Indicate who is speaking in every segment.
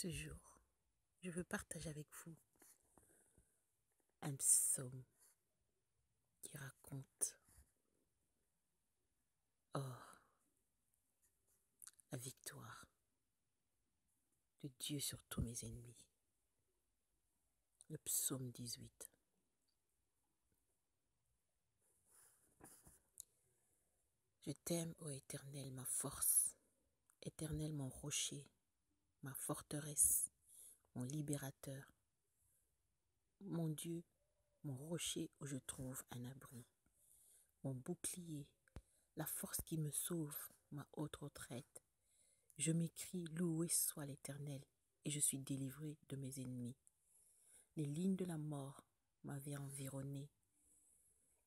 Speaker 1: Ce jour, je veux partager avec vous un psaume qui raconte la victoire de Dieu sur tous mes ennemis. Le psaume 18. Je t'aime, ô Éternel, ma force, Éternel, mon rocher, ma forteresse, mon libérateur, mon Dieu, mon rocher où je trouve un abri, mon bouclier, la force qui me sauve, ma haute retraite. Je m'écrie, loué soit l'Éternel, et je suis délivré de mes ennemis. Les lignes de la mort m'avaient environné,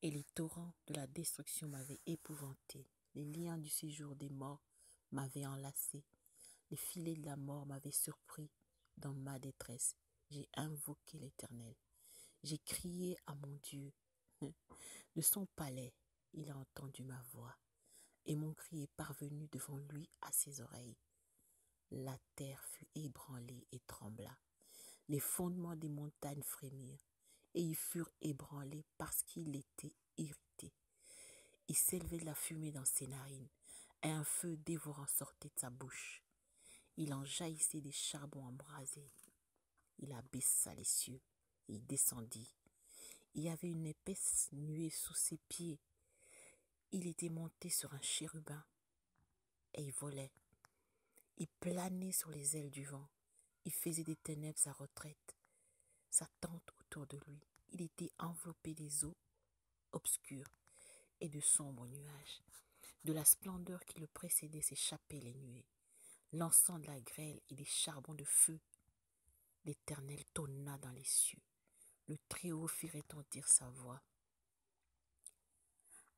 Speaker 1: et les torrents de la destruction m'avaient épouvanté. Les liens du séjour des morts m'avaient enlacé. Les filets de la mort m'avaient surpris dans ma détresse. J'ai invoqué l'Éternel. J'ai crié à mon Dieu. De son palais, il a entendu ma voix, et mon cri est parvenu devant lui à ses oreilles. La terre fut ébranlée et trembla. Les fondements des montagnes frémirent, et ils furent ébranlés parce qu'il était irrité. Il s'élevait de la fumée dans ses narines, et un feu dévorant sortait de sa bouche. Il en jaillissait des charbons embrasés. Il abaissa les cieux, et il descendit. Il y avait une épaisse nuée sous ses pieds. Il était monté sur un chérubin, et il volait. Il planait sur les ailes du vent. Il faisait des ténèbres sa retraite, sa tente autour de lui. Il était enveloppé des eaux obscures et de sombres nuages. De la splendeur qui le précédait s'échappaient les nuées, lançant de la grêle et des charbons de feu. L'Éternel tonna dans les cieux. Le Très-Haut fit retentir sa voix.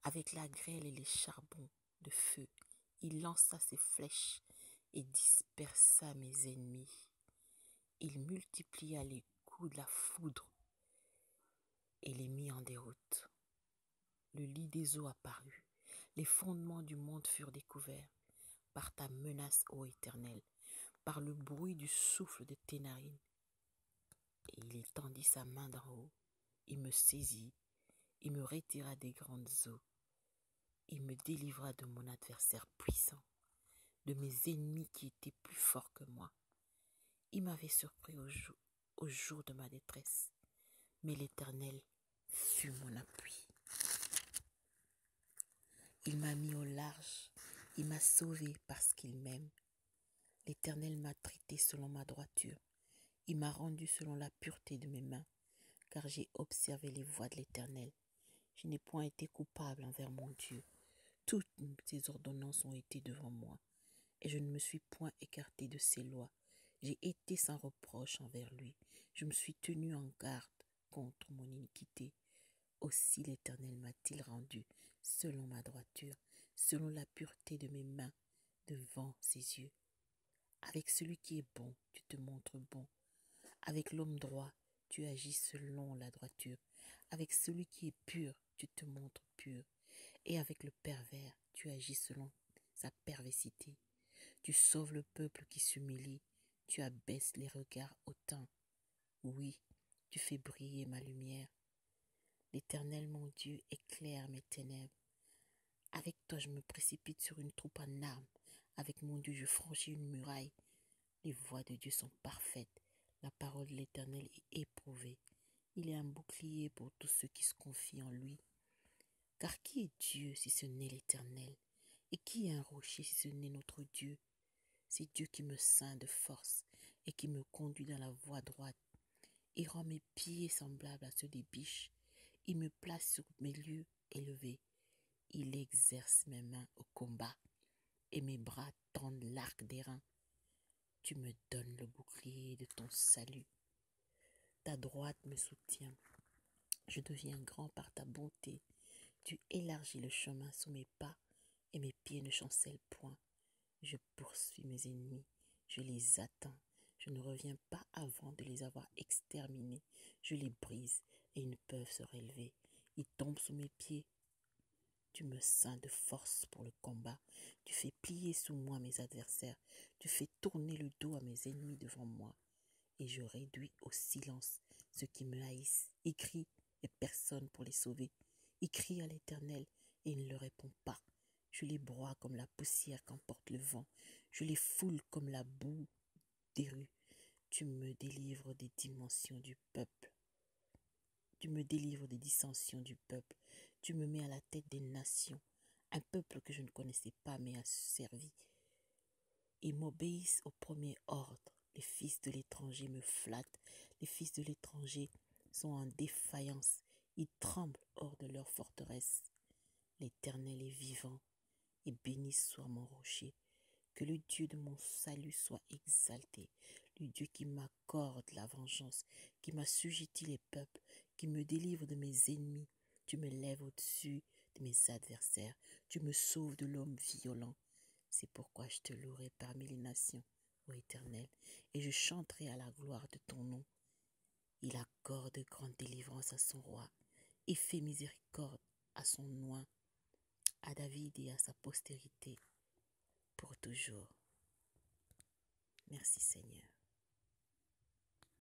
Speaker 1: Avec la grêle et les charbons de feu, il lança ses flèches et dispersa mes ennemis. Il multiplia les coups de la foudre et les mit en déroute. Le lit des eaux apparut. Les fondements du monde furent découverts par ta menace, ô Éternel, par le bruit du souffle de tes narines. Et il étendit sa main d'en haut. Il me saisit. Il me retira des grandes eaux. Il me délivra de mon adversaire puissant, de mes ennemis qui étaient plus forts que moi. Il m'avait surpris au jour de ma détresse, mais l'Éternel fut mon appui. Il m'a mis au large, il m'a sauvé parce qu'il m'aime. L'Éternel m'a traité selon ma droiture, il m'a rendu selon la pureté de mes mains, car j'ai observé les voies de l'Éternel. Je n'ai point été coupable envers mon Dieu. Toutes ses ordonnances ont été devant moi, et je ne me suis point écarté de ses lois. J'ai été sans reproche envers lui. Je me suis tenu en garde contre mon iniquité. Aussi l'Éternel m'a-t-il rendu selon ma droiture, selon la pureté de mes mains devant ses yeux. Avec celui qui est bon, tu te montres bon. Avec l'homme droit, tu agis selon la droiture. Avec celui qui est pur, tu te montres pur. Et avec le pervers, tu agis selon sa perversité. Tu sauves le peuple qui s'humilie, tu abaisses les regards hautains. Oui, tu fais briller ma lumière. L'Éternel, mon Dieu, éclaire mes ténèbres. Avec toi, je me précipite sur une troupe en armes. Avec mon Dieu, je franchis une muraille. Les voies de Dieu sont parfaites. La parole de l'Éternel est éprouvée. Il est un bouclier pour tous ceux qui se confient en lui. Car qui est Dieu si ce n'est l'Éternel? Et qui est un rocher si ce n'est notre Dieu? C'est Dieu qui me ceint de force et qui me conduit dans la voie droite. Il rend mes pieds semblables à ceux des biches. Il me place sur mes lieux élevés. Il exerce mes mains au combat et mes bras tendent l'arc d'airain. Tu me donnes le bouclier de ton salut. Ta droite me soutient. Je deviens grand par ta bonté. Tu élargis le chemin sous mes pas et mes pieds ne chancellent point. Je poursuis mes ennemis, je les atteins. Je ne reviens pas avant de les avoir exterminés. Je les brise et ils ne peuvent se relever. Ils tombent sous mes pieds. Tu me ceins de force pour le combat. Tu fais plier sous moi mes adversaires. Tu fais tourner le dos à mes ennemis devant moi. Et je réduis au silence ceux qui me haïssent. Ils crient et personne pour les sauver. Ils crient à l'Éternel et il ne leur répond pas. Je les broie comme la poussière qu'emporte le vent. Je les foule comme la boue des rues. Tu me délivres des dimensions du peuple. Tu me délivres des dissensions du peuple. Tu me mets à la tête des nations. Un peuple que je ne connaissais pas mais a servi. Ils m'obéissent au premier ordre. Les fils de l'étranger me flattent. Les fils de l'étranger sont en défaillance. Ils tremblent hors de leur forteresse. L'Éternel est vivant, et béni soit mon rocher. Que le Dieu de mon salut soit exalté, le Dieu qui m'accorde la vengeance, qui m'assujettit les peuples, qui me délivre de mes ennemis. Tu me lèves au-dessus de mes adversaires, tu me sauves de l'homme violent. C'est pourquoi je te louerai parmi les nations, ô Éternel, et je chanterai à la gloire de ton nom. Il accorde grande délivrance à son roi, et fait miséricorde à son oint, à David et à sa postérité pour toujours. Merci Seigneur.